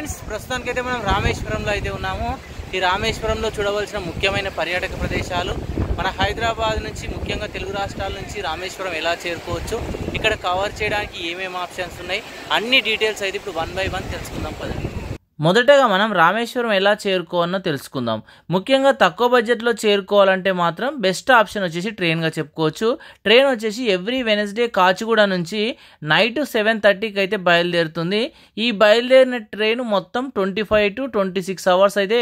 Friends, ప్రస్తుతానికైతే మనం రామేశ్వరంలో అయితే ఉన్నాము. ఈ రామేశ్వరంలో చూడవలసిన ముఖ్యమైన పర్యాటక ప్రదేశాలు, మన హైదరాబాద్ నుంచి ముఖ్యంగా తెలుగు రాష్ట్రాల నుంచి రామేశ్వరం ఎలా చేరుకోవచ్చు, ఇక్కడ కవర్ చేయడానికి ఏమేమి ఆప్షన్స్ ఉన్నాయి, అన్ని డీటెయిల్స్ అయితే ఇప్పుడు 1 by 1 తెలుసుకుందాం పదండి. మొదటగా మనం రామేశ్వరం ఎలా చేరుకోవాలో తెలుసుకుందాం. ముఖ్యంగా తక్కువ బడ్జెట్లో చేరుకోవాలంటే మాత్రం బెస్ట్ ఆప్షన్ వచ్చేసి ట్రైన్గా చెప్పుకోవచ్చు. ట్రైన్ వచ్చేసి ఎవ్రీ వెనస్డే కాచిగూడ నుంచి నైట్ 7:30కి అయితే బయలుదేరుతుంది. ఈ బయలుదేరిన ట్రైన్ మొత్తం 25 to 26 అవర్స్ అయితే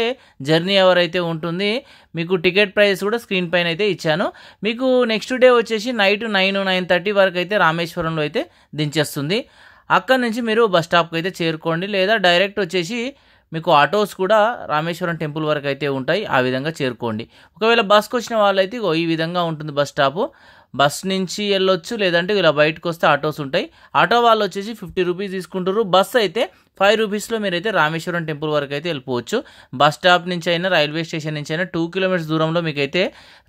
జర్నీ అవర్ అయితే ఉంటుంది. మీకు టికెట్ ప్రైస్ కూడా స్క్రీన్ పైన అయితే ఇచ్చాను. మీకు నెక్స్ట్ డే వచ్చేసి నైట్ 9-9:30 వరకు అయితే రామేశ్వరంలో అయితే దించేస్తుంది. అక్కడ నుంచి మీరు బస్ స్టాప్కి అయితే చేరుకోండి, లేదా డైరెక్ట్ వచ్చేసి మీకు ఆటోస్ కూడా రామేశ్వరం టెంపుల్ వరకు అయితే ఉంటాయి, ఆ విధంగా చేరుకోండి. ఒకవేళ బస్కి వచ్చిన వాళ్ళైతే ఈ విధంగా ఉంటుంది బస్ స్టాపు. బస్ నుంచి వెళ్ళొచ్చు, లేదంటే ఇలా బయటకు వస్తే ఆటోస్ ఉంటాయి. ఆటో వాళ్ళు వచ్చేసి 50 రూపీస్ తీసుకుంటారు. బస్ అయితే 5 రూపీస్లో మీరైతే రామేశ్వరం టెంపుల్ వరకు అయితే వెళ్ళిపోవచ్చు. బస్ స్టాప్ నుంచి అయినా రైల్వే స్టేషన్ నుంచి అయినా 2 కిలోమీటర్స్ దూరంలో మీకైతే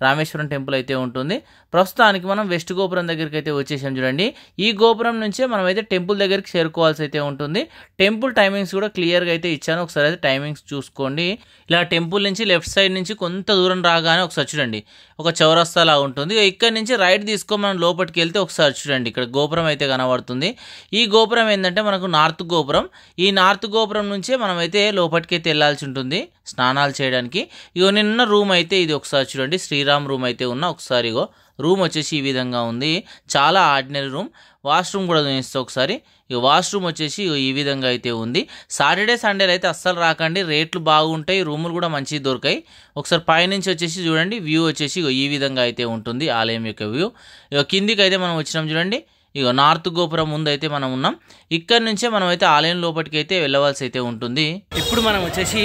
రామేశ్వరం టెంపుల్ అయితే ఉంటుంది. ప్రస్తుతానికి మనం వెస్ట్ గోపురం దగ్గరికి అయితే వచ్చేసాం. చూడండి, ఈ గోపురం నుంచే మనం అయితే టెంపుల్ దగ్గరికి చేరుకోవాల్సి అయితే ఉంటుంది. టెంపుల్ టైమింగ్స్ కూడా క్లియర్గా అయితే ఇచ్చాను, ఒకసారి అయితే టైమింగ్స్ చూసుకోండి. ఇలా టెంపుల్ నుంచి లెఫ్ట్ సైడ్ నుంచి కొంత దూరం రాగానే ఒకసారి చూడండి, ఒక చౌరస్తాలా ఉంటుంది. ఇక్కడ నుంచి రైట్ తీసుకొని మనం లోపలికి వెళ్తే ఒకసారి చూడండి, ఇక్కడ గోపురం అయితే కనబడుతుంది. ఈ గోపురం ఏంటంటే మనకు నార్త్ గోపురం. ఈ నార్త్ గోపురం నుంచే మనం అయితే లోపలికి అయితే వెళ్ళాల్సి ఉంటుంది స్నానాలు చేయడానికి. ఇగో నిన్న రూమ్ అయితే ఇది ఒకసారి చూడండి, శ్రీరామ్ రూమ్ అయితే ఉన్న ఒకసారి ఇగో రూమ్ వచ్చేసి ఈ విధంగా ఉంది. చాలా ఆర్డినరీ రూమ్. వాష్రూమ్ కూడా చూపిస్తే ఒకసారి. ఇక వాష్రూమ్ వచ్చేసి ఈ విధంగా అయితే ఉంది. సాటర్డే సండేలు అయితే అస్సలు రాకండి, రేట్లు బాగుంటాయి, రూములు కూడా మంచిగా దొరికాయి. ఒకసారి పైనుంచి వచ్చేసి చూడండి, వ్యూ వచ్చేసి ఈ విధంగా అయితే ఉంటుంది ఆలయం యొక్క వ్యూ. ఇక కిందికి అయితే మనం వచ్చినాం చూడండి, ఇక నార్త్ గోపురం ముందు అయితే మనం ఉన్నాం. ఇక్కడ నుంచే మనం అయితే ఆలయం లోపలికి అయితే వెళ్ళవలసి అయితే ఉంటుంది. ఇప్పుడు మనం వచ్చేసి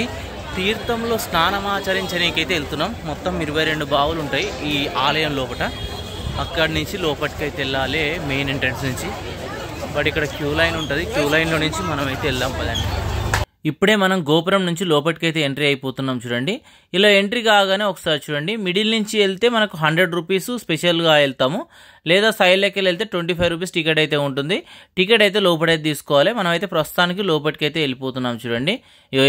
తీర్థంలో స్నానం ఆచరించడానికైతే వెళ్తున్నాం. మొత్తం 22 బావులు ఉంటాయి ఈ ఆలయం లోపల. అక్కడి నుంచి లోపలికి అయితే వెళ్ళాలి మెయిన్ ఎంట్రన్స్ నుంచి. బట్ ఇక్కడ క్యూ లైన్ ఉంటుంది, క్యూ లైన్లో నుంచి మనం అయితే వెళ్దాం పదండి. ఇప్పుడే మనం గోపురం నుంచి లోపలికి అయితే ఎంట్రీ అయిపోతున్నాం. చూడండి, ఇలా ఎంట్రీ కాగానే ఒకసారి చూడండి, మిడిల్ నుంచి వెళ్తే మనకు 100 రూపీస్ స్పెషల్గా వెళ్తాము, లేదా సైడ్లోకి వెళ్తే 25 రూపీస్ టికెట్ అయితే ఉంటుంది. టికెట్ అయితే లోపలైతే తీసుకోవాలి. మనం అయితే ప్రస్తుతానికి లోపలికి అయితే వెళ్ళిపోతున్నాం. చూడండి,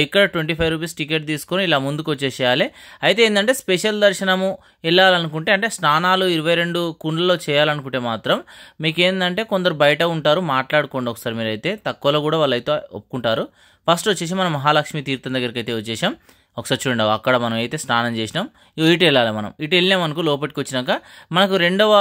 ఇక్కడ 25 రూపీస్ టికెట్ తీసుకొని ఇలా ముందుకు వచ్చేసేయాలి. అయితే ఏంటంటే స్పెషల్ దర్శనము వెళ్ళాలనుకుంటే, అంటే స్నానాలు 22 కుండల్లో చేయాలనుకుంటే మాత్రం మీకు ఏంటంటే కొందరు బయట ఉంటారు, మాట్లాడుకోండి ఒకసారి. మీరైతే తక్కువలో కూడా వాళ్ళు అయితే ఒప్పుకుంటారు. ఫస్ట్ వచ్చేసి మనం మహాలక్ష్మి తీర్థం దగ్గరికి అయితే వచ్చేసాం. ఒకసారి చూడండి, అక్కడ మనం అయితే స్నానం చేసినాం. ఇటు వెళ్ళాలి మనం. ఇటు వెళ్ళినాం అనుకో, లోపలికి వచ్చినాక మనకు రెండవ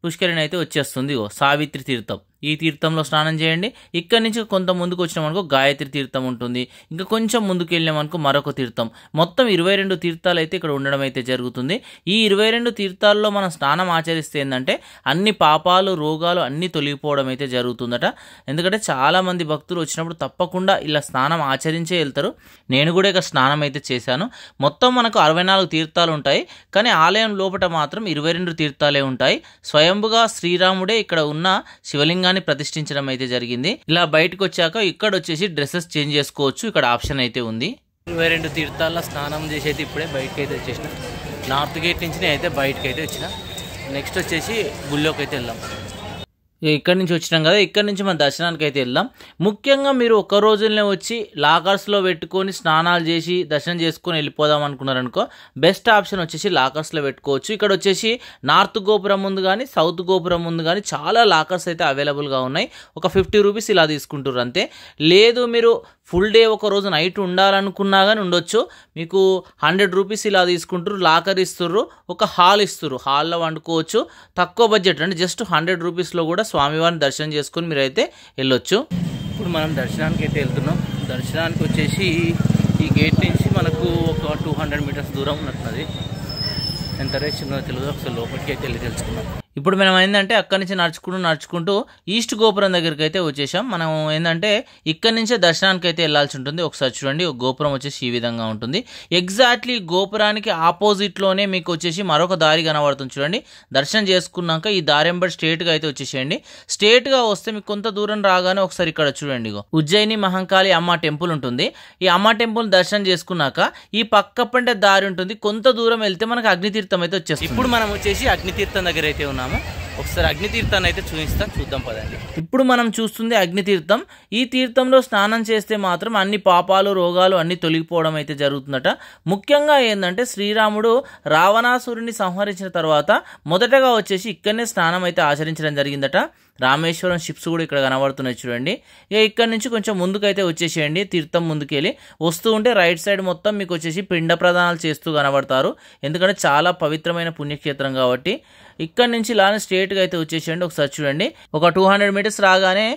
పుష్కరిణి అయితే వచ్చేస్తుంది, సావిత్రి తీర్థం. ఈ తీర్థంలో స్నానం చేయండి. ఇక్కడ నుంచి కొంత ముందుకు వచ్చినామనుకో గాయత్రి తీర్థం ఉంటుంది. ఇంకా కొంచెం ముందుకు వెళ్ళామనుకో మరొక తీర్థం. మొత్తం 22 తీర్థాలు అయితే ఇక్కడ ఉండడం అయితే జరుగుతుంది. ఈ 22 తీర్థాల్లో మనం స్నానం ఆచరిస్తే ఏంటంటే అన్ని పాపాలు, రోగాలు అన్నీ తొలగిపోవడం అయితే జరుగుతుందట. ఎందుకంటే చాలామంది భక్తులు వచ్చినప్పుడు తప్పకుండా ఇలా స్నానం ఆచరించే వెళ్తారు. నేను కూడా ఇక స్నానం అయితే చేశాను. మొత్తం మనకు 64 తీర్థాలు ఉంటాయి, కానీ ఆలయం లోపల మాత్రం 22 తీర్థాలే ఉంటాయి. స్వయంభుగా శ్రీరాముడే ఇక్కడ ఉన్న శివలింగాన్ని ప్రతిష్ఠించడం అయితే జరిగింది. ఇలా బయటకు వచ్చాక ఇక్కడ వచ్చేసి డ్రెస్సెస్ చేంజ్ చేసుకోవచ్చు, ఇక్కడ ఆప్షన్ అయితే ఉంది. 22 తీర్థాల్లో స్నానం చేసి అయితే ఇప్పుడే బయటకు అయితే వచ్చేసిన. నార్త్ గేట్ నుంచి అయితే బయటకు అయితే వచ్చిన. నెక్స్ట్ వచ్చేసి గుళ్ళోకి అయితే వెళ్దాం. ఇక్కడి నుంచి వచ్చినాం కదా, ఇక్కడి నుంచి మన దర్శనానికి అయితే వెళ్దాం. ముఖ్యంగా మీరు ఒక రోజులనే వచ్చి లాకర్స్లో పెట్టుకొని స్నానాలు చేసి దర్శనం చేసుకొని వెళ్ళిపోదాం అనుకున్నారనుకో, బెస్ట్ ఆప్షన్ వచ్చేసి లాకర్స్లో పెట్టుకోవచ్చు. ఇక్కడ వచ్చేసి నార్త్ గోపురం ముందు కానీ సౌత్ గోపురం ముందు కానీ చాలా లాకర్స్ అయితే అవైలబుల్గా ఉన్నాయి. ఒక 50 రూపీస్ ఇలా తీసుకుంటారు అంతే. లేదు మీరు ఫుల్ డే ఒక రోజు నైట్ ఉండాలనుకున్నా కానీ ఉండొచ్చు. మీకు 100 రూపీస్ ఇలా తీసుకుంటారు, లాకర్ ఇస్తుర్రు, ఒక హాల్ ఇస్తుర్రు, హాల్లో వండుకోవచ్చు. తక్కువ బడ్జెట్ అంటే జస్ట్ 100 రూపీస్లో కూడా స్వామివారిని దర్శనం చేసుకొని మీరైతే వెళ్ళొచ్చు. ఇప్పుడు మనం దర్శనానికి అయితే వెళ్తున్నాం. దర్శనానికి వచ్చేసి ఈ గేట్ నుంచి మనకు ఒక 200 మీటర్స్ దూరం ఉన్నట్టున్నది. ఎంత రేట్ ఉందో తెలియదు, ఒకసారి లోపలికి అయితే వెళ్ళి తెలుసుకున్నాం. ఇప్పుడు మనం ఏంటంటే అక్కడి నుంచి నడుచుకుంటూ ఈస్ట్ గోపురం దగ్గరికి అయితే వచ్చేసాం. మనం ఏంటంటే ఇక్కడి నుంచే దర్శనానికి అయితే వెళ్ళాల్సి ఉంటుంది. ఒకసారి చూడండి, గోపురం వచ్చేసి ఈ విధంగా ఉంటుంది. ఎగ్జాక్ట్లీ గోపురానికి ఆపోజిట్లోనే మీకు వచ్చేసి మరొక దారి కనబడుతుంది. చూడండి, దర్శనం చేసుకున్నాక ఈ దారి వెంబడి స్ట్రేట్గా అయితే వచ్చేసేయండి. స్ట్రేట్గా వస్తే మీకు కొంత దూరం రాగానే ఒకసారి ఇక్కడ చూడండి, ఉజ్జయిని మహంకాళి అమ్మ టెంపుల్ ఉంటుంది. ఈ అమ్మ టెంపుల్ దర్శనం చేసుకున్నాక ఈ పక్క పంటే దారి ఉంటుంది. కొంత దూరం వెళ్తే మనకు అగ్నితీర్థం అయితే వచ్చేస్తుంది. ఇప్పుడు మనం వచ్చేసి అగ్నితీర్థం దగ్గర అయితే ఉన్నాము. ఒకసారి అగ్నితీర్థాన్ని అయితే చూద్దాం పదండి. ఇప్పుడు మనం చూస్తుంది అగ్నితీర్థం. ఈ తీర్థంలో స్నానం చేస్తే మాత్రం అన్ని పాపాలు రోగాలు అన్ని తొలగిపోవడం అయితే జరుగుతుందట. ముఖ్యంగా ఏంటంటే శ్రీరాముడు రావణాసురుని సంహరించిన తర్వాత మొదటగా వచ్చేసి ఇక్కడనే స్నానం అయితే ఆచరించడం జరిగిందట. రామేశ్వరం షిప్స్ కూడా ఇక్కడ కనబడుతున్నాయి చూడండి. ఇక ఇక్కడ నుంచి కొంచెం ముందుకైతే వచ్చేసేయండి. తీర్థం ముందుకెళ్ళి వస్తూ ఉంటే రైట్ సైడ్ మొత్తం మీకు వచ్చేసి పిండ ప్రదానాలు చేస్తూ కనబడతారు. ఎందుకంటే చాలా పవిత్రమైన పుణ్యక్షేత్రం కాబట్టి. ఇక్కడ నుంచి ఇలానే స్ట్రేట్గా అయితే వచ్చేసేయండి. ఒకసారి చూడండి, ఒక 200 మీటర్స్ రాగానే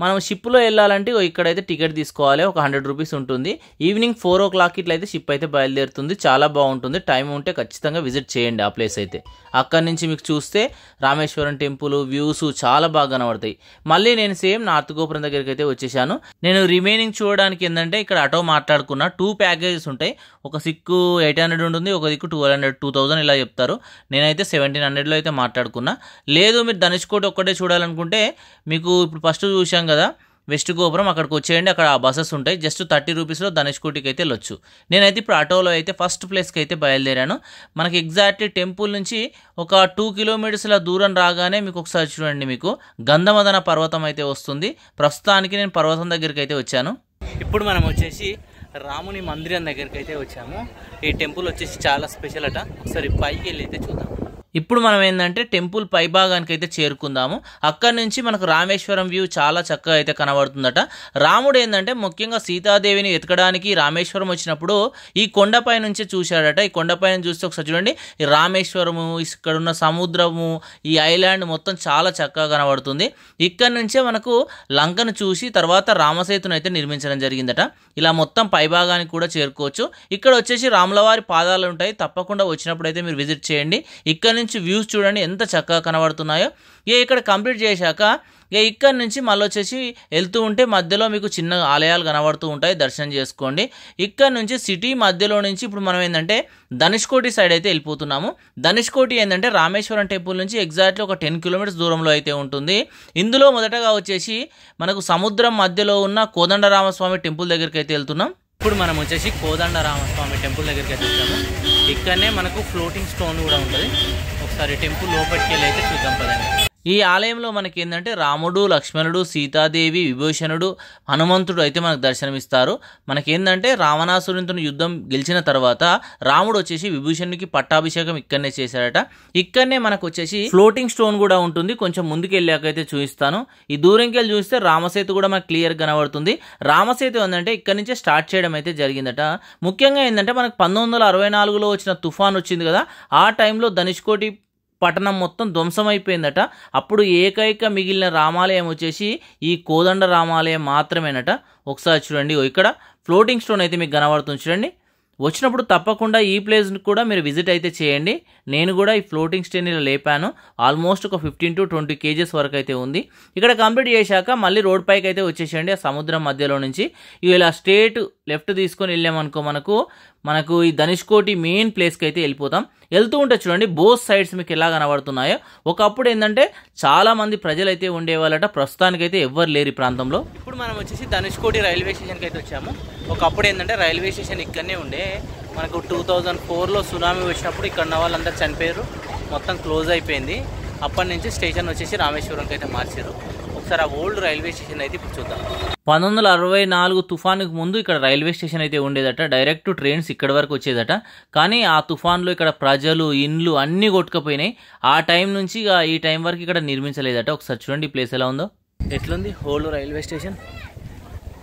మనం షిప్లో వెళ్ళాలంటే ఇక్కడైతే టికెట్ తీసుకోవాలి. ఒక 100 రూపీస్ ఉంటుంది. ఈవినింగ్ 4 o'clock ఇట్లయితే షిప్ అయితే బయలుదేరుతుంది. చాలా బాగుంటుంది. టైం ఉంటే ఖచ్చితంగా విజిట్ చేయండి ఆ ప్లేస్ అయితే. అక్కడి నుంచి మీకు చూస్తే రామేశ్వరం టెంపుల్ వ్యూస్ చాలా బాగా కనబడతాయి. మళ్ళీ నేను సేమ్ నార్త్ గోపురం దగ్గరికి అయితే వచ్చేసాను. నేను రిమైనింగ్ చూడడానికి ఏంటంటే ఇక్కడ ఆటో మాట్లాడుకున్న 2 ప్యాకేజెస్ ఉంటాయి. ఒక దిక్కు 800 ఉంటుంది, ఒక దిక్కు 1200 2000 ఇలా చెప్తారు. నేనైతే 1700లో అయితే మాట్లాడుకున్నా. లేదు మీరు ధనుష్కోటి ఒక్కటే చూడాలనుకుంటే మీకు ఇప్పుడు ఫస్ట్ చూసాం కదా వెస్ట్ గోపురం, అక్కడికి వచ్చేయండి. అక్కడ బస్సెస్ ఉంటాయి. జస్ట్ 30 రూపీస్లో ధనుష్కోటికి అయితే వెళ్ళొచ్చు. నేనైతే ఇప్పుడు ఆటోలో అయితే ఫస్ట్ ప్లేస్కి అయితే బయలుదేరాను. మనకి ఎగ్జాక్ట్లీ టెంపుల్ నుంచి ఒక 2 కిలోమీటర్స్ల దూరం రాగానే మీకు ఒకసారి చూడండి, మీకు గంధమదన పర్వతం అయితే వస్తుంది. ప్రస్తుతానికి నేను పర్వతం దగ్గరికి అయితే వచ్చాను. ఇప్పుడు మనం వచ్చేసి రాముని మందిరం దగ్గరికి అయితే వచ్చాము. ఈ టెంపుల్ వచ్చేసి చాలా స్పెషల్ అట. ఒకసారి పైకి వెళ్ళి అయితే చూద్దాం. ఇప్పుడు మనం ఏంటంటే టెంపుల్ పై భాగానికి అయితే చేరుకుందాము. అక్కడి నుంచి మనకు రామేశ్వరం వ్యూ చాలా చక్కగా అయితే కనబడుతుందట. రాముడు ఏంటంటే ముఖ్యంగా సీతాదేవిని వెతకడానికి రామేశ్వరం వచ్చినప్పుడు ఈ కొండపై నుంచే చూశాడట. ఈ కొండపైన చూస్తే ఒకసారి చూడండి, ఈ రామేశ్వరము, ఇక్కడ ఉన్న సముద్రము, ఈ ఐలాండ్ మొత్తం చాలా చక్కగా కనబడుతుంది. ఇక్కడ నుంచే మనకు లంకను చూసి తర్వాత రామసేతును అయితే నిర్మించడం జరిగిందట. ఇలా మొత్తం పై భాగానికి కూడా చేరుకోవచ్చు. ఇక్కడ వచ్చేసి రాములవారి పాదాలు ఉంటాయి. తప్పకుండా వచ్చినప్పుడు అయితే మీరు విజిట్ చేయండి. ఇక్కడ నుంచి వ్యూస్ చూడండి ఎంత చక్కగా కనబడుతున్నాయో. ఇక్కడ కంప్లీట్ చేశాక ఇక్కడ నుంచి మళ్ళీ వచ్చేసి వెళ్తూ ఉంటే మధ్యలో మీకు చిన్న ఆలయాలు కనబడుతూ ఉంటాయి, దర్శనం చేసుకోండి. ఇక్కడ నుంచి సిటీ మధ్యలో నుంచి ఇప్పుడు మనం ఏంటంటే ధనుష్కోటి సైడ్ అయితే వెళ్ళిపోతున్నాము. ధనుష్కోటి ఏంటంటే రామేశ్వరం టెంపుల్ నుంచి ఎగ్జాక్ట్లీ ఒక 10 కిలోమీటర్స్ దూరంలో అయితే ఉంటుంది. ఇందులో మొదటగా వచ్చేసి మనకు సముద్రం మధ్యలో ఉన్న కోదండరామస్వామి టెంపుల్ దగ్గరికి అయితే వెళ్తున్నాం. ఇప్పుడు మనం వచ్చేసి కోదండరామస్వామి టెంపుల్ దగ్గరికి అయితే వచ్చాము. ఇక్కడనే మనకు ఫ్లోటింగ్ స్టోన్ కూడా ఉంటుంది. ఒకసారి టెంపుల్ లోపలికి వెళ్ళి అయితే చూద్దాం పదండి. ఈ ఆలయంలో మనకి ఏంటంటే రాముడు, లక్ష్మణుడు, సీతాదేవి, విభూషణుడు, హనుమంతుడు అయితే మనకు దర్శనమిస్తారు. మనకేంటంటే రావణాసురునితో యుద్ధం గెలిచిన తర్వాత రాముడు వచ్చేసి విభూషణునికి పట్టాభిషేకం ఇక్కడనే చేశాడట. ఇక్కడనే మనకు వచ్చేసి ఫ్లోటింగ్ స్టోన్ కూడా ఉంటుంది. కొంచెం ముందుకు వెళ్ళాకైతే చూపిస్తాను. ఈ దూరంకి వెళ్ళి చూస్తే రామసేతు కూడా మనకు క్లియర్ కనబడుతుంది. రామసేతు ఏంటంటే ఇక్కడ నుంచే స్టార్ట్ చేయడం అయితే జరిగిందట. ముఖ్యంగా ఏంటంటే మనకు 1964లో వచ్చిన తుఫాన్ వచ్చింది కదా, ఆ టైంలో ధనుష్కోటి పట్టణం మొత్తం ధ్వంసమైపోయిందట. అప్పుడు ఏకైక మిగిలిన రామాలయం వచ్చేసి ఈ కోదండ రామాలయం మాత్రమేనట. ఒకసారి చూడండి, ఇక్కడ ఫ్లోటింగ్ స్టోన్ అయితే మీకు కనబడుతుంది చూడండి. వచ్చినప్పుడు తప్పకుండా ఈ ప్లేస్ని కూడా మీరు విజిట్ అయితే చేయండి. నేను కూడా ఈ ఫ్లోటింగ్ స్టోన్ ఇలా లేపాను. ఆల్మోస్ట్ ఒక 15 to 20 kgs వరకు అయితే ఉంది. ఇక్కడ కంప్లీట్ చేశాక మళ్ళీ రోడ్ పైకి అయితే వచ్చేసేయండి. ఆ సముద్రం మధ్యలో నుంచి ఇలా స్ట్రేట్ లెఫ్ట్ తీసుకొని వెళ్ళామనుకో మనకు ఈ ధనుష్కోటి మెయిన్ ప్లేస్కి అయితే వెళ్ళిపోతాం. వెళ్తూ ఉంటే చూడండి బోత్ సైడ్స్ మీకు ఎలా కనబడుతున్నాయో. ఒకప్పుడు ఏంటంటే చాలా మంది ప్రజలు అయితే ఉండేవాళ్ళట. ప్రస్తుతానికైతే ఎవ్వరు లేరు ఈ ప్రాంతంలో. ఇప్పుడు మనం వచ్చేసి ధనుష్కోటి రైల్వే స్టేషన్కి అయితే వచ్చాము. ఒకప్పుడు ఏంటంటే రైల్వే స్టేషన్ ఇక్కడనే ఉండే. మనకు 2004లో సునామీ వచ్చినప్పుడు ఇక్కడ ఉన్న వాళ్ళందరూ చనిపోయారు. మొత్తం క్లోజ్ అయిపోయింది. అప్పటి నుంచి స్టేషన్ వచ్చేసి రామేశ్వరంకి అయితే మార్చారు. ఒకసారి ఆ ఓల్డ్ రైల్వే స్టేషన్ అయితే ఇప్పుడు చూద్దాం. 1964 తుఫానుకు ముందు ఇక్కడ రైల్వే స్టేషన్ అయితే ఉండేదట. డైరెక్ట్ ట్రైన్స్ ఇక్కడ వరకు వచ్చేదట. కానీ ఆ తుఫాన్లో ఇక్కడ ప్రజలు, ఇండ్లు అన్నీ కొట్టుకుపోయినాయి. ఆ టైం నుంచి ఈ టైం వరకు ఇక్కడ నిర్మించలేదట. ఒకసారి చూడండి ఈ ప్లేస్ ఎలా ఉందో, ఎట్లుంది ఓల్డ్ రైల్వే స్టేషన్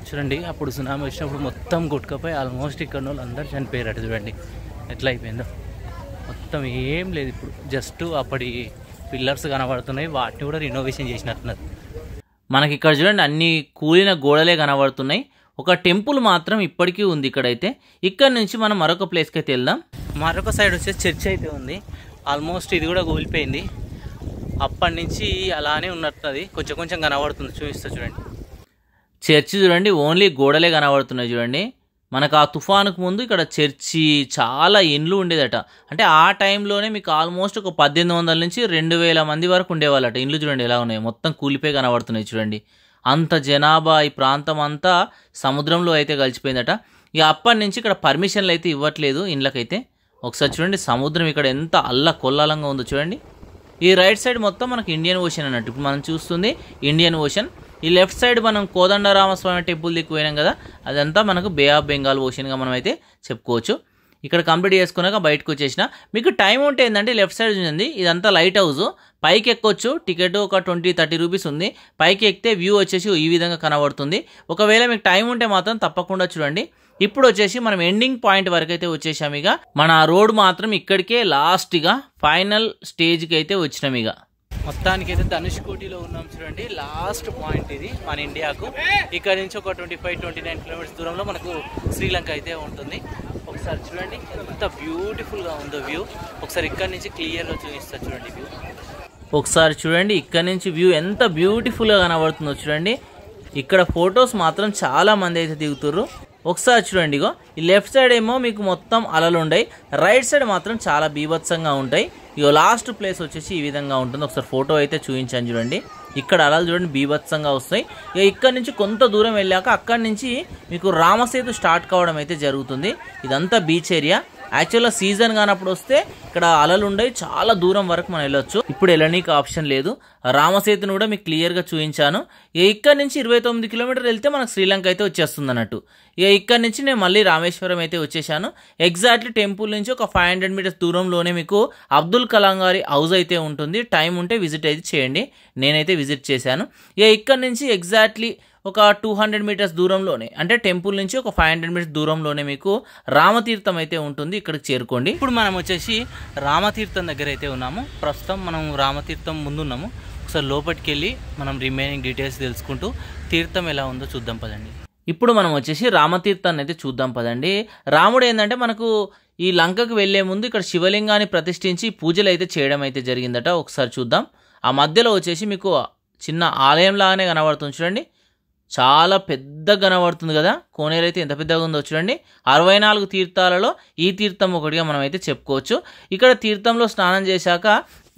చూడండి. అప్పుడు సునామీ వచ్చినప్పుడు మొత్తం కొట్టుకుపోయి ఆల్మోస్ట్ ఇక్కడ వాళ్ళు అందరూ చనిపోయారట. చూడండి ఎట్లా అయిపోయిందో. మొత్తం ఏం లేదు ఇప్పుడు. జస్ట్ అప్పటి పిల్లర్స్ కనబడుతున్నాయి. వాటిని కూడా రినోవేషన్ చేసినట్టున్నారు. మనకి ఇక్కడ చూడండి అన్ని కూలిన గోడలే కనబడుతున్నాయి. ఒక టెంపుల్ మాత్రం ఇప్పటికీ ఉంది ఇక్కడైతే. ఇక్కడ నుంచి మనం మరొక ప్లేస్కి అయితే వెళ్దాం. మరొక సైడ్ వచ్చేసి చర్చ్ అయితే ఉంది. ఆల్మోస్ట్ ఇది కూడా కూలిపోయింది. అప్పటి నుంచి అలానే ఉన్నట్టున్నది. కొంచెం కొంచెం కనబడుతుంది, చూపిస్తా చూడండి. చర్చి చూడండి ఓన్లీ గోడలే కనబడుతున్నాయి చూడండి. మనకు ఆ తుఫానుకు ముందు ఇక్కడ చర్చి చాలా ఇండ్లు ఉండేదట. అంటే ఆ టైంలోనే మీకు ఆల్మోస్ట్ ఒక 1800 నుంచి 2000 మంది వరకు ఉండేవాళ్ళట. ఇండ్లు చూడండి ఎలా ఉన్నాయి, మొత్తం కూలిపోయి కనబడుతున్నాయి చూడండి. అంత జనాభా ఈ ప్రాంతం అంతా సముద్రంలో అయితే కలిసిపోయిందట. ఇక అప్పటి నుంచి ఇక్కడ పర్మిషన్లు అయితే ఇవ్వట్లేదు ఇండ్లకైతే. ఒకసారి చూడండి సముద్రం ఇక్కడ ఎంత అల్ల కొల్లాలంగా ఉందో చూడండి. ఈ రైట్ సైడ్ మొత్తం మనకు ఇండియన్ ఓషన్ అన్నట్టు. ఇప్పుడు మనం చూస్తుంది ఇండియన్ ఓషన్. ఈ లెఫ్ట్ సైడ్ మనం కోదండరామస్వామి టెంపుల్ దిక్కు పోయినాం కదా, అదంతా మనకు బే ఆఫ్ బెంగాల్ ఓషన్గా మనం అయితే చెప్పుకోవచ్చు. ఇక్కడ కంప్లీట్ చేసుకున్నాక బయటకు వచ్చేసిన. మీకు టైం ఉంటే ఏంటంటే లెఫ్ట్ సైడ్ ఉంది, ఇదంతా లైట్ హౌస్. పైకి ఎక్కొచ్చు, టికెట్ ఒక 20-30 రూపీస్ ఉంది. పైకి ఎక్కితే వ్యూ వచ్చేసి ఈ విధంగా కనబడుతుంది. ఒకవేళ మీకు టైం ఉంటే మాత్రం తప్పకుండా చూడండి. ఇప్పుడు వచ్చేసి మనం ఎండింగ్ పాయింట్ వరకు అయితే వచ్చేసాం. ఇక మన రోడ్ మాత్రం ఇక్కడికే లాస్ట్గా ఫైనల్ స్టేజ్కి అయితే వచ్చినాం. ఇక మొత్తానికి అయితే ధనుష్కోటిలో ఉన్నాం చూడండి. లాస్ట్ పాయింట్ ఇది మన ఇండియాకు. ఇక్కడ నుంచి ఒక 25-29 కిలోమీటర్స్ దూరంలో మనకు శ్రీలంక అయితే ఉంటుంది. ఒకసారి చూడండి ఎంత బ్యూటిఫుల్గా ఉందో వ్యూ. ఒకసారి ఇక్కడ నుంచి క్లియర్గా చూపిస్తా చూడండి వ్యూ. ఒకసారి చూడండి ఇక్కడ నుంచి వ్యూ ఎంత బ్యూటిఫుల్గా కనబడుతుందో చూడండి. ఇక్కడ ఫొటోస్ మాత్రం చాలా మంది అయితే దిగుతుర్రు. ఒకసారి చూడండి, ఇగో ఈ లెఫ్ట్ సైడ్ ఏమో మీకు మొత్తం అలలు ఉంటాయి, రైట్ సైడ్ మాత్రం చాలా బీభత్సంగా ఉంటాయి. ఇగో లాస్ట్ ప్లేస్ వచ్చేసి ఈ విధంగా ఉంటుంది. ఒకసారి ఫోటో అయితే చూపించాను చూడండి. ఇక్కడ అలలు చూడండి బీభత్సంగా వస్తాయి. ఇక ఇక్కడ నుంచి కొంత దూరం వెళ్ళాక అక్కడి నుంచి మీకు రామసేతు స్టార్ట్ కావడం అయితే జరుగుతుంది. ఇదంతా బీచ్ ఏరియా. యాక్చువల్గా సీజన్ కానప్పుడు వస్తే ఇక్కడ అలలు ఉండయి, చాలా దూరం వరకు మనం వెళ్ళొచ్చు. ఇప్పుడు వెళ్ళనీకి ఆప్షన్ లేదు. రామసేతును కూడా మీకు క్లియర్గా చూపించాను. ఇక్కడ నుంచి 29 కిలోమీటర్లు వెళ్తే మనకు శ్రీలంక అయితే వచ్చేస్తుంది అన్నట్టు. ఇక్కడ నుంచి నేను మళ్ళీ రామేశ్వరం అయితే వచ్చేసాను. ఎగ్జాక్ట్లీ టెంపుల్ నుంచి ఒక 500 మీటర్స్ దూరంలోనే మీకు అబ్దుల్ కలాం గారి హౌస్ అయితే ఉంటుంది. టైం ఉంటే విజిట్ అయితే చేయండి. నేనైతే విజిట్ చేశాను. ఇక్కడ నుంచి ఎగ్జాక్ట్లీ ఒక 200 మీటర్స్ దూరంలోనే, అంటే టెంపుల్ నుంచి ఒక 500 మీటర్స్ దూరంలోనే మీకు రామతీర్థం అయితే ఉంటుంది. ఇక్కడికి చేరుకోండి. ఇప్పుడు మనం వచ్చేసి రామతీర్థం దగ్గర అయితే ఉన్నాము. ప్రస్తుతం మనం రామతీర్థం ముందున్నాము. ఒకసారి లోపలికి వెళ్ళి మనం రిమైనింగ్ డీటెయిల్స్ తెలుసుకుంటూ తీర్థం ఎలా ఉందో చూద్దాం పదండి. ఇప్పుడు మనం వచ్చేసి రామతీర్థాన్ని అయితే చూద్దాం పదండి. రాముడు ఏంటంటే మనకు ఈ లంకకు వెళ్లే ముందు ఇక్కడ శివలింగాన్ని ప్రతిష్ఠించి పూజలు అయితే చేయడం అయితే జరిగిందట. ఒకసారి చూద్దాం. ఆ మధ్యలో వచ్చేసి మీకు చిన్న ఆలయం లాగానే కనబడుతుంది చూడండి. చాలా పెద్దగా కనబడుతుంది కదా. కోనేరు అయితే ఎంత పెద్దగా ఉందో చూడండి. 64 తీర్థాలలో ఈ తీర్థం ఒకటిగా మనం అయితే చెప్పుకోవచ్చు. ఇక్కడ తీర్థంలో స్నానం చేశాక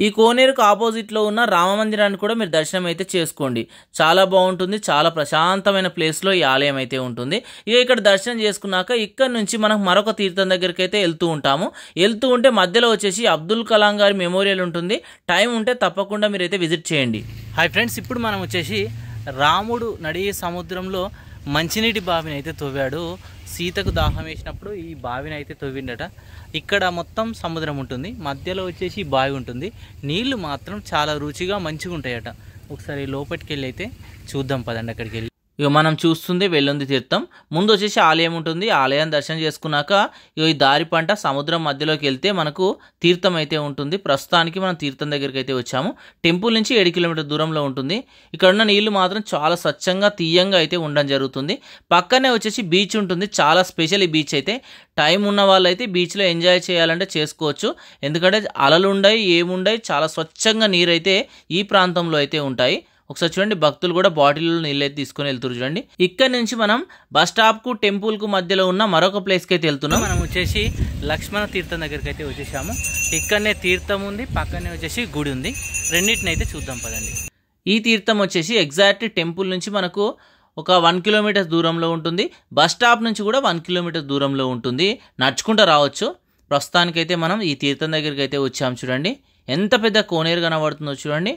ఈ కోనేరుకు ఆపోజిట్లో ఉన్న రామ మందిరాన్ని కూడా మీరు దర్శనం అయితే చేసుకోండి. చాలా బాగుంటుంది. చాలా ప్రశాంతమైన ప్లేస్లో ఈ ఆలయం అయితే ఉంటుంది. ఇక ఇక్కడ దర్శనం చేసుకున్నాక ఇక్కడ నుంచి మనం మరొక తీర్థం దగ్గరికి అయితే వెళ్తూ ఉంటాము. వెళ్తూ ఉంటే మధ్యలో వచ్చేసి అబ్దుల్ కలాం గారి మెమోరియల్ ఉంటుంది. టైం ఉంటే తప్పకుండా మీరైతే విజిట్ చేయండి. హాయ్ ఫ్రెండ్స్, ఇప్పుడు మనం వచ్చేసి రాముడు నడి సముద్రంలో మంచినీటి బావిని అయితే తవ్వాడు. సీతకు దాహం వేసినప్పుడు ఈ బావిని అయితే తవ్విండట. ఇక్కడ మొత్తం సముద్రం ఉంటుంది, మధ్యలో వచ్చేసి ఈ బావి ఉంటుంది. నీళ్లు మాత్రం చాలా రుచిగా మంచిగా ఉంటాయట. ఒకసారి లోపలికి వెళ్ళి అయితే చూద్దాం పదండి. అక్కడికి వెళ్ళి ఇక మనం చూస్తుంది వెల్లుంది తీర్థం. ముందు వచ్చేసి ఆలయం ఉంటుంది. ఆలయాన్ని దర్శనం చేసుకున్నాక ఈ దారి పంట సముద్రం మధ్యలోకి వెళ్తే మనకు తీర్థం అయితే ఉంటుంది. ప్రస్తుతానికి మనం తీర్థం దగ్గరికి అయితే వచ్చాము. టెంపుల్ నుంచి 7 కిలోమీటర్ దూరంలో ఉంటుంది. ఇక్కడ ఉన్న నీళ్లు మాత్రం చాలా స్వచ్ఛంగా తీయంగా అయితే ఉండడం జరుగుతుంది. పక్కనే వచ్చేసి బీచ్ ఉంటుంది. చాలా స్పెషల్ ఈ బీచ్ అయితే. టైం ఉన్న వాళ్ళైతే బీచ్లో ఎంజాయ్ చేయాలంటే చేసుకోవచ్చు. ఎందుకంటే అలలు ఉండయి, ఏముండయి, చాలా స్వచ్ఛంగా నీరు అయితే ఈ ప్రాంతంలో అయితే ఉంటాయి. ఒకసారి చూడండి, భక్తులు కూడా బాటిల్లో నీళ్ళు అయితే తీసుకొని వెళ్తున్నారు చూడండి. ఇక్కడ నుంచి మనం బస్ స్టాప్కు టెంపుల్కు మధ్యలో ఉన్న మరొక ప్లేస్కి అయితే వెళ్తున్నాం. మనం వచ్చేసి లక్ష్మణ తీర్థం దగ్గరికి అయితే వచ్చేసాము. ఇక్కడనే తీర్థం ఉంది, పక్కనే వచ్చేసి గుడి ఉంది. రెండింటిని అయితే చూద్దాం పదండి. ఈ తీర్థం వచ్చేసి ఎగ్జాక్ట్ టెంపుల్ నుంచి మనకు ఒక 1 కిలోమీటర్ దూరంలో ఉంటుంది. బస్ స్టాప్ నుంచి కూడా 1 కిలోమీటర్ దూరంలో ఉంటుంది. నడుచుకుంటూ రావచ్చు. ప్రస్తుతానికైతే మనం ఈ తీర్థం దగ్గరికి అయితే వచ్చాము చూడండి. ఎంత పెద్ద కోనేరు కనబడుతుందో చూడండి.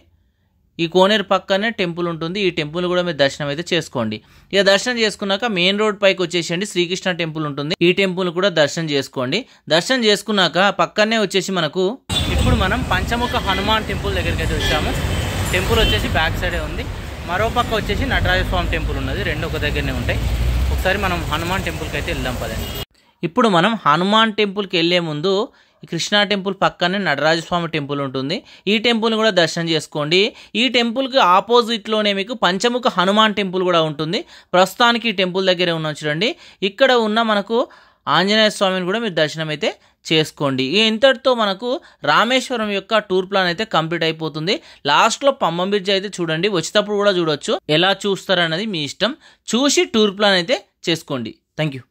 ఈ కోనేరు పక్కనే టెంపుల్ ఉంటుంది. ఈ టెంపుల్ కూడా మీరు దర్శనం అయితే చేసుకోండి. ఇక దర్శనం చేసుకున్నాక మెయిన్ రోడ్ పైకి వచ్చేసండి శ్రీకృష్ణ టెంపుల్ ఉంటుంది. ఈ టెంపుల్ కూడా దర్శనం చేసుకోండి. దర్శనం చేసుకున్నాక పక్కనే వచ్చేసి మనకు ఇప్పుడు మనం పంచముఖ హనుమాన్ టెంపుల్ దగ్గరికి అయితే వచ్చాము. టెంపుల్ వచ్చేసి బ్యాక్ సైడే ఉంది. మరో పక్క వచ్చేసి నటరాజస్వామి టెంపుల్ ఉన్నది. రెండు ఒక దగ్గరనే ఉంటాయి. ఒకసారి మనం హనుమాన్ టెంపుల్కి అయితే వెళ్దాం పదండి. ఇప్పుడు మనం హనుమాన్ టెంపుల్కి వెళ్ళే ముందు కృష్ణా టెంపుల్ పక్కనే నటరాజస్వామి టెంపుల్ ఉంటుంది. ఈ టెంపుల్ కూడా దర్శనం చేసుకోండి. ఈ టెంపుల్కి ఆపోజిట్లోనే మీకు పంచముఖ హనుమాన్ టెంపుల్ కూడా ఉంటుంది. ప్రస్తుతానికి ఈ టెంపుల్ దగ్గరే ఉన్నాం చూడండి. ఇక్కడ ఉన్న మనకు ఆంజనేయ స్వామిని కూడా మీరు దర్శనం అయితే చేసుకోండి. ఇంతటితో మనకు రామేశ్వరం యొక్క టూర్ ప్లాన్ అయితే కంప్లీట్ అయిపోతుంది. లాస్ట్లో పంబం బ్రిడ్జ్ అయితే చూడండి, వచ్చేటప్పుడు కూడా చూడొచ్చు. ఎలా చూస్తారన్నది మీ ఇష్టం. చూసి టూర్ ప్లాన్ అయితే చేసుకోండి. Thank you.